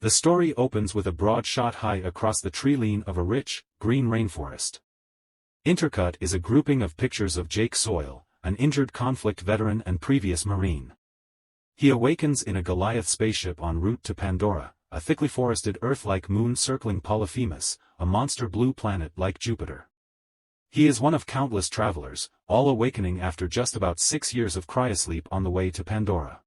The story opens with a broad shot high across the tree line of a rich, green rainforest. Intercut is a grouping of pictures of Jake Soyle, an injured conflict veteran and previous Marine. He awakens in a Goliath spaceship en route to Pandora, a thickly forested Earth-like moon circling Polyphemus, a monster blue planet like Jupiter. He is one of countless travelers, all awakening after just about 6 years of cryosleep on the way to Pandora.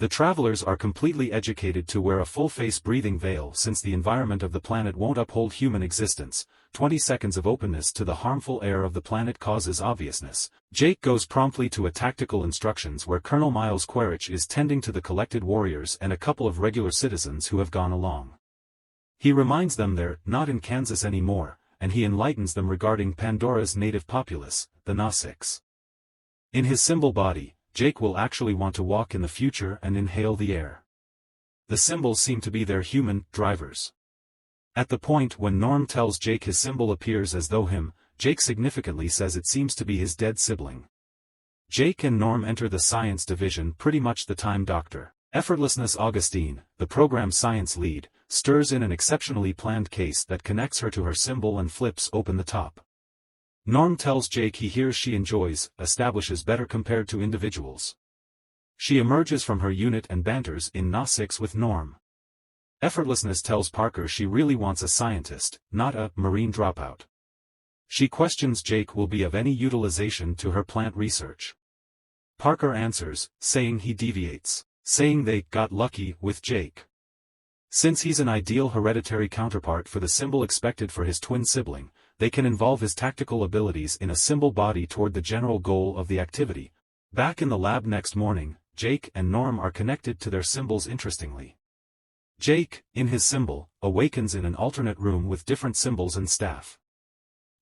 The travelers are completely educated to wear a full-face breathing veil since the environment of the planet won't uphold human existence. 20 seconds of openness to the harmful air of the planet causes obviousness. Jake goes promptly to a tactical instructions where Colonel Miles Quaritch is tending to the collected warriors and a couple of regular citizens who have gone along. He reminds them they're not in Kansas anymore, and he enlightens them regarding Pandora's native populace, the Nasics. In his symbol body, Jake will actually want to walk in the future and inhale the air. The symbols seem to be their human drivers. At the point when Norm tells Jake his symbol appears as though him, Jake significantly says it seems to be his dead sibling. Jake and Norm enter the science division pretty much the time Dr. Effortlessness Augustine, the program's science lead, stirs in an exceptionally planned case that connects her to her symbol and flips open the top. Norm tells Jake he hears she enjoys, establishes better compared to individuals. She emerges from her unit and banters in Nasics with Norm. Effortlessness tells Parker she really wants a scientist, not a Marine dropout. She questions Jake will be of any utilization to her plant research. Parker answers, saying he deviates, saying they got lucky with Jake. Since he's an ideal hereditary counterpart for the symbol expected for his twin sibling, they can involve his tactical abilities in a symbol body toward the general goal of the activity. Back in the lab next morning, Jake and Norm are connected to their symbols interestingly. Jake, in his symbol, awakens in an alternate room with different symbols and staff.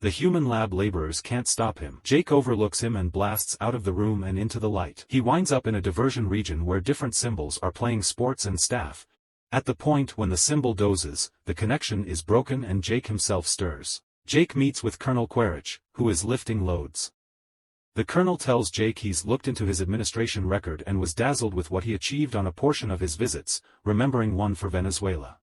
The human lab laborers can't stop him. Jake overlooks him and blasts out of the room and into the light. He winds up in a diversion region where different symbols are playing sports and staff. At the point when the symbol dozes, the connection is broken and Jake himself stirs. Jake meets with Colonel Quaritch, who is lifting loads. The colonel tells Jake he's looked into his administration record and was dazzled with what he achieved on a portion of his visits, remembering one for Venezuela.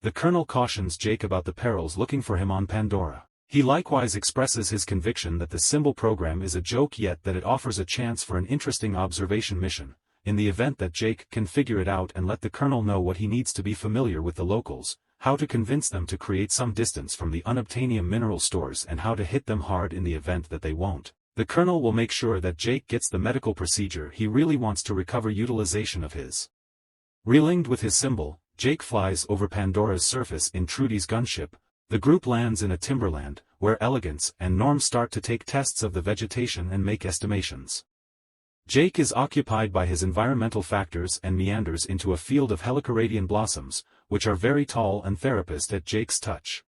The colonel cautions Jake about the perils looking for him on Pandora. He likewise expresses his conviction that the symbol program is a joke yet that it offers a chance for an interesting observation mission, in the event that Jake can figure it out and let the colonel know what he needs to be familiar with the locals, how to convince them to create some distance from the unobtainium mineral stores and how to hit them hard in the event that they won't. The colonel will make sure that Jake gets the medical procedure he really wants to recover utilization of his. Relinked with his symbol, Jake flies over Pandora's surface in Trudy's gunship. The group lands in a timberland, where Elegance and Norm start to take tests of the vegetation and make estimations. Jake is occupied by his environmental factors and meanders into a field of helicaradian blossoms, which are very tall and therapist at Jake's touch.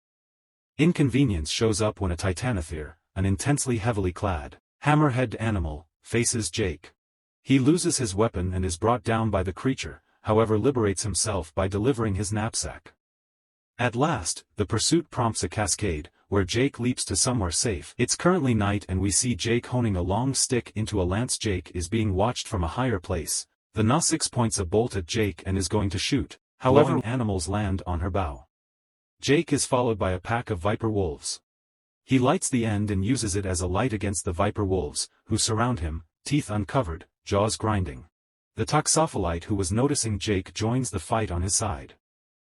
Inconvenience shows up when a Titanothere, an intensely heavily clad, hammerhead animal, faces Jake. He loses his weapon and is brought down by the creature, however liberates himself by delivering his knapsack. At last, the pursuit prompts a cascade, where Jake leaps to somewhere safe. It's currently night and we see Jake honing a long stick into a lance. Jake is being watched from a higher place. The Nasics points a bolt at Jake and is going to shoot, however animals land on her bow. Jake is followed by a pack of viper wolves. He lights the end and uses it as a light against the viper wolves, who surround him, teeth uncovered, jaws grinding. The toxopholite who was noticing Jake joins the fight on his side.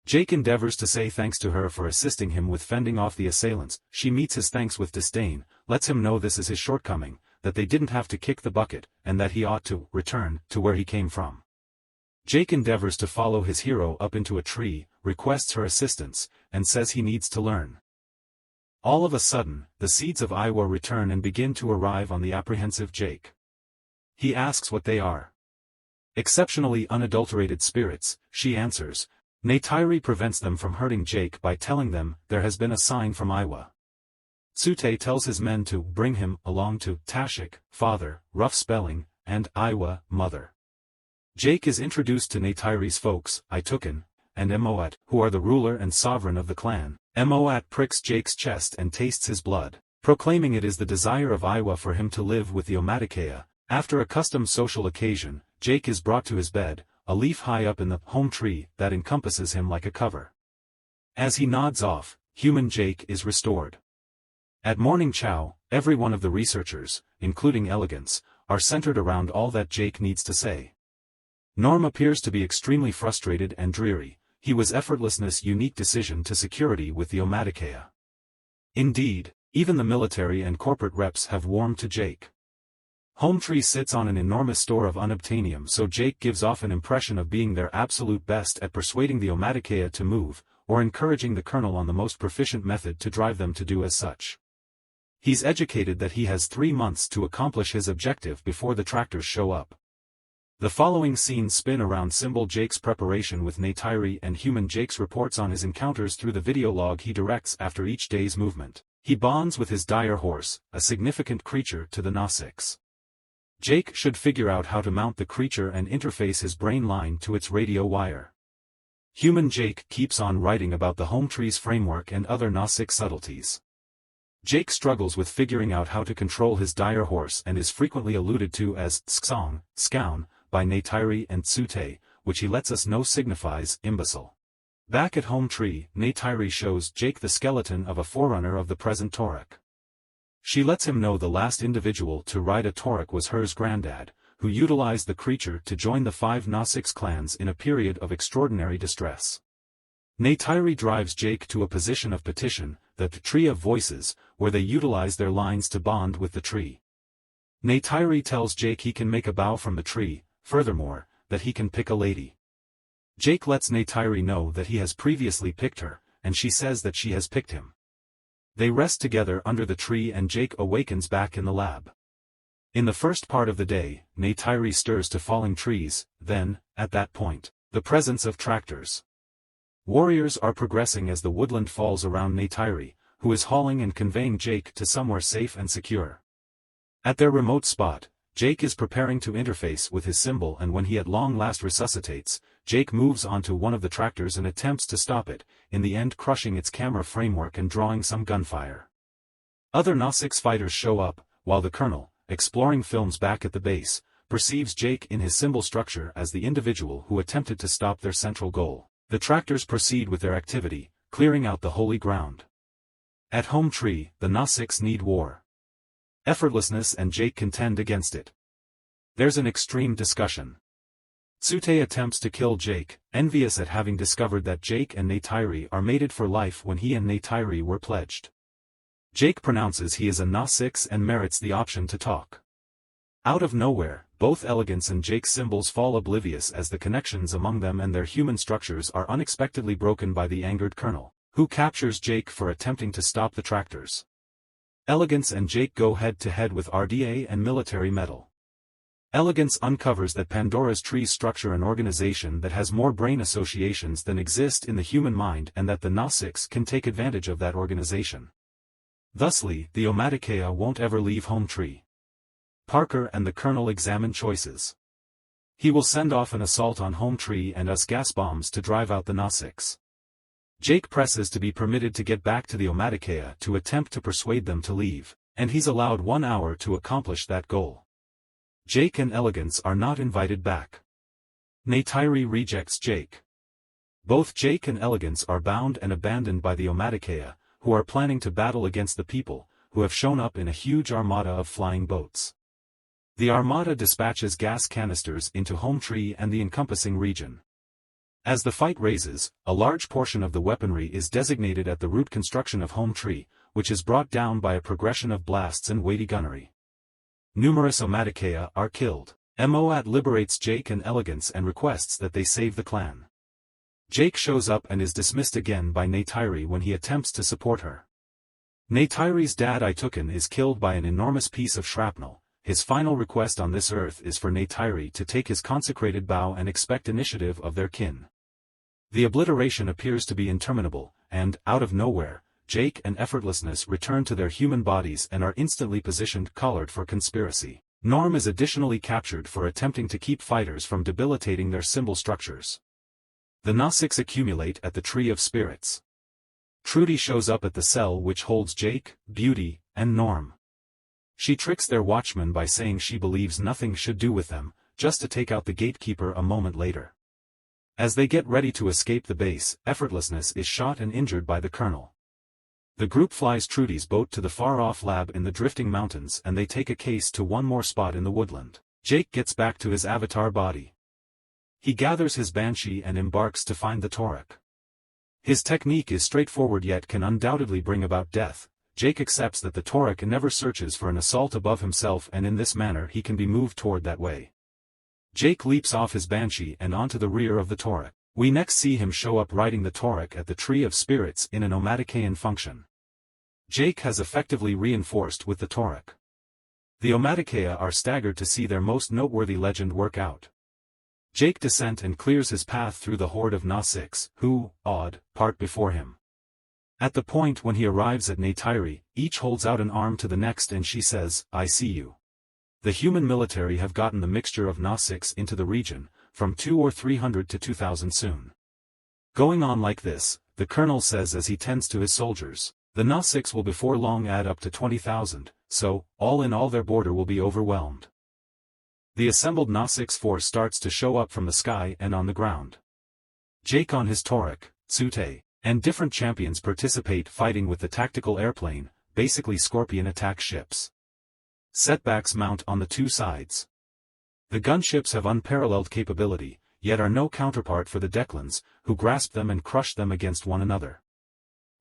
Jake endeavors to say thanks to her for assisting him with fending off the assailants. She meets his thanks with disdain, lets him know this is his shortcoming, that they didn't have to kick the bucket, and that he ought to return to where he came from. Jake endeavors to follow his hero up into a tree, requests her assistance, and says he needs to learn. All of a sudden, the seeds of Iowa return and begin to arrive on the apprehensive Jake. He asks what they are. Exceptionally unadulterated spirits, she answers. Neytiri prevents them from hurting Jake by telling them there has been a sign from Iowa. Tsute tells his men to bring him along to Tashik, father, rough spelling, and Iowa, mother. Jake is introduced to Neytiri's folks, Itukin, and Emoat, who are the ruler and sovereign of the clan. Emoat pricks Jake's chest and tastes his blood, proclaiming it is the desire of Iowa for him to live with the Omaticea. After a custom social occasion, Jake is brought to his bed, a leaf high up in the home tree that encompasses him like a cover. As he nods off, human Jake is restored. At morning chow, every one of the researchers, including Elegance, are centered around all that Jake needs to say. Norm appears to be extremely frustrated and dreary. He was effortlessness' unique decision to security with the Omadikeya. Indeed, even the military and corporate reps have warmed to Jake. Hometree sits on an enormous store of unobtainium, so Jake gives off an impression of being their absolute best at persuading the Omadikeya to move, or encouraging the colonel on the most proficient method to drive them to do as such. He's educated that he has 3 months to accomplish his objective before the tractors show up. The following scenes spin around Symbol Jake's preparation with Neytiri and Human Jake's reports on his encounters through the video log he directs after each day's movement. He bonds with his dire horse, a significant creature to the Na-6. Jake should figure out how to mount the creature and interface his brain line to its radio wire. Human Jake keeps on writing about the home tree's framework and other Na-6 subtleties. Jake struggles with figuring out how to control his dire horse and is frequently alluded to as Sksong, Skown, by Neytiri and Tsute, which he lets us know signifies imbecile. Back at home tree, Neytiri shows Jake the skeleton of a forerunner of the present Torek. She lets him know the last individual to ride a Torek was hers granddad, who utilized the creature to join the 5 Na-6 clans in a period of extraordinary distress. Neytiri drives Jake to a position of petition, the Tree of Voices, where they utilize their lines to bond with the tree. Neytiri tells Jake he can make a bow from the tree, furthermore, that he can pick a lady. Jake lets Neytiri know that he has previously picked her, and she says that she has picked him. They rest together under the tree and Jake awakens back in the lab. In the first part of the day, Neytiri stirs to falling trees, then, at that point, the presence of tractors. Warriors are progressing as the woodland falls around Neytiri, who is hauling and conveying Jake to somewhere safe and secure. At their remote spot, Jake is preparing to interface with his symbol, and when he at long last resuscitates, Jake moves onto one of the tractors and attempts to stop it, in the end crushing its camera framework and drawing some gunfire. Other Na-6 fighters show up, while the colonel, exploring films back at the base, perceives Jake in his symbol structure as the individual who attempted to stop their central goal. The tractors proceed with their activity, clearing out the holy ground. At home tree, the Na-6 need war. Effortlessness and Jake contend against it. There's an extreme discussion. Tsute attempts to kill Jake, envious at having discovered that Jake and Neytiri are mated for life when he and Neytiri were pledged. Jake pronounces he is a Na-6 and merits the option to talk. Out of nowhere, both Elegance and Jake's symbols fall oblivious as the connections among them and their human structures are unexpectedly broken by the angered colonel, who captures Jake for attempting to stop the tractors. Elegance and Jake go head-to-head with RDA and military metal. Elegance uncovers that Pandora's trees structure an organization that has more brain associations than exist in the human mind and that the Na-6 can take advantage of that organization. Thusly, the Omadikeya won't ever leave home tree. Parker and the colonel examine choices. He will send off an assault on home tree and us gas bombs to drive out the Na-6. Jake presses to be permitted to get back to the Omadikeya to attempt to persuade them to leave, and he's allowed 1 hour to accomplish that goal. Jake and Elegance are not invited back. Neytiri rejects Jake. Both Jake and Elegance are bound and abandoned by the Omadikeya, who are planning to battle against the people, who have shown up in a huge armada of flying boats. The armada dispatches gas canisters into home tree and the encompassing region. As the fight rages, a large portion of the weaponry is designated at the root construction of home tree, which is brought down by a progression of blasts and weighty gunnery. Numerous Omadikeya are killed. MOAT liberates Jake and Elegance and requests that they save the clan. Jake shows up and is dismissed again by Neytiri when he attempts to support her. Neytiri's dad Itukin is killed by an enormous piece of shrapnel. His final request on this earth is for Neytiri to take his consecrated bow and expect initiative of their kin. The obliteration appears to be interminable, and, out of nowhere, Jake and Effortlessness return to their human bodies and are instantly positioned collared for conspiracy. Norm is additionally captured for attempting to keep fighters from debilitating their symbol structures. The Na-6 accumulate at the Tree of Spirits. Trudy shows up at the cell which holds Jake, Beauty, and Norm. She tricks their watchman by saying she believes nothing should do with them, just to take out the gatekeeper a moment later. As they get ready to escape the base, Effortlessness is shot and injured by the Colonel. The group flies Trudy's boat to the far-off lab in the drifting mountains and they take a case to one more spot in the woodland. Jake gets back to his avatar body. He gathers his Banshee and embarks to find the Torek. His technique is straightforward yet can undoubtedly bring about death. Jake accepts that the Torek never searches for an assault above himself and in this manner he can be moved toward that way. Jake leaps off his Banshee and onto the rear of the Torek. We next see him show up riding the Torek at the Tree of Spirits in an Omaticaean function. Jake has effectively reinforced with the Torek. The Omaticaea are staggered to see their most noteworthy legend work out. Jake descends and clears his path through the horde of Na-6, who, odd, part before him. At the point when he arrives at Neytiri, each holds out an arm to the next and she says, "I see you." The human military have gotten the mixture of Na-6 into the region, from 200 or 300 to 2,000 soon. Going on like this, the Colonel says as he tends to his soldiers, the Na-6 will before long add up to 20,000, so, all in all their border will be overwhelmed. The assembled Na-6 force starts to show up from the sky and on the ground. Jake on his Torek, Tsute, and different champions participate fighting with the tactical airplane, basically Scorpion attack ships. Setbacks mount on the two sides. The gunships have unparalleled capability, yet are no counterpart for the Declans, who grasp them and crush them against one another.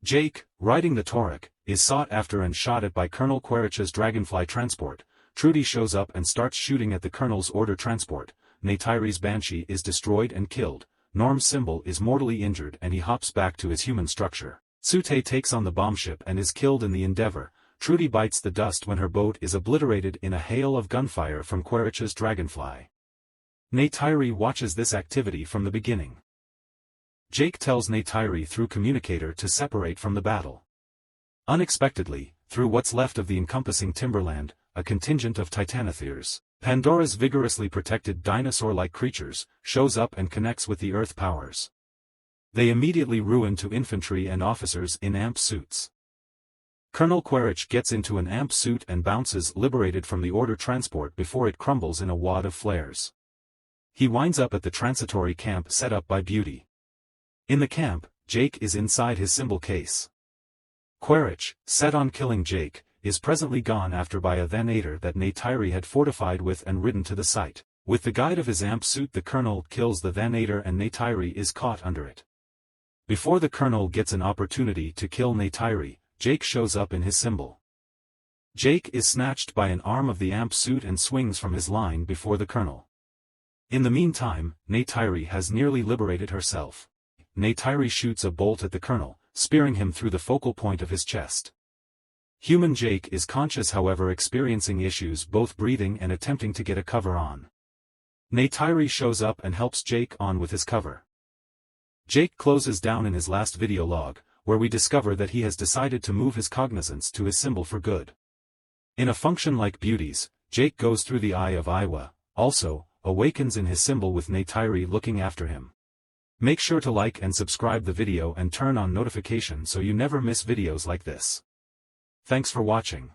Jake, riding the Torek, is sought after and shot at by Colonel Quaritch's Dragonfly transport. Trudy shows up and starts shooting at the Colonel's order transport. Neytiri's Banshee is destroyed and killed. Norm's symbol is mortally injured and he hops back to his human structure. Tsute takes on the bombship and is killed in the endeavor. Trudy bites the dust when her boat is obliterated in a hail of gunfire from Quaritch's Dragonfly. Neytiri watches this activity from the beginning. Jake tells Neytiri through communicator to separate from the battle. Unexpectedly, through what's left of the encompassing timberland, a contingent of Titanotheres, Pandora's vigorously protected dinosaur-like creatures, shows up and connects with the Earth powers. They immediately ruin to infantry and officers in AMP suits. Colonel Quaritch gets into an AMP suit and bounces liberated from the order transport before it crumbles in a wad of flares. He winds up at the transitory camp set up by Beauty. In the camp, Jake is inside his symbol case. Quaritch, set on killing Jake, is presently gone after by a Thanator that Neytiri had fortified with and ridden to the site. With the guide of his AMP suit the Colonel kills the Thanator and Neytiri is caught under it. Before the Colonel gets an opportunity to kill Neytiri, Jake shows up in his symbol. Jake is snatched by an arm of the AMP suit and swings from his line before the Colonel. In the meantime, Neytiri has nearly liberated herself. Neytiri shoots a bolt at the Colonel, spearing him through the focal point of his chest. Human Jake is conscious however experiencing issues both breathing and attempting to get a cover on. Neytiri shows up and helps Jake on with his cover. Jake closes down in his last video log, where we discover that he has decided to move his cognizance to his symbol for good. In a function like Beauty's, Jake goes through the Eye of A.W.O.L, also, awakens in his symbol with Neytiri looking after him. Make sure to like and subscribe the video and turn on notifications so you never miss videos like this. Thanks for watching.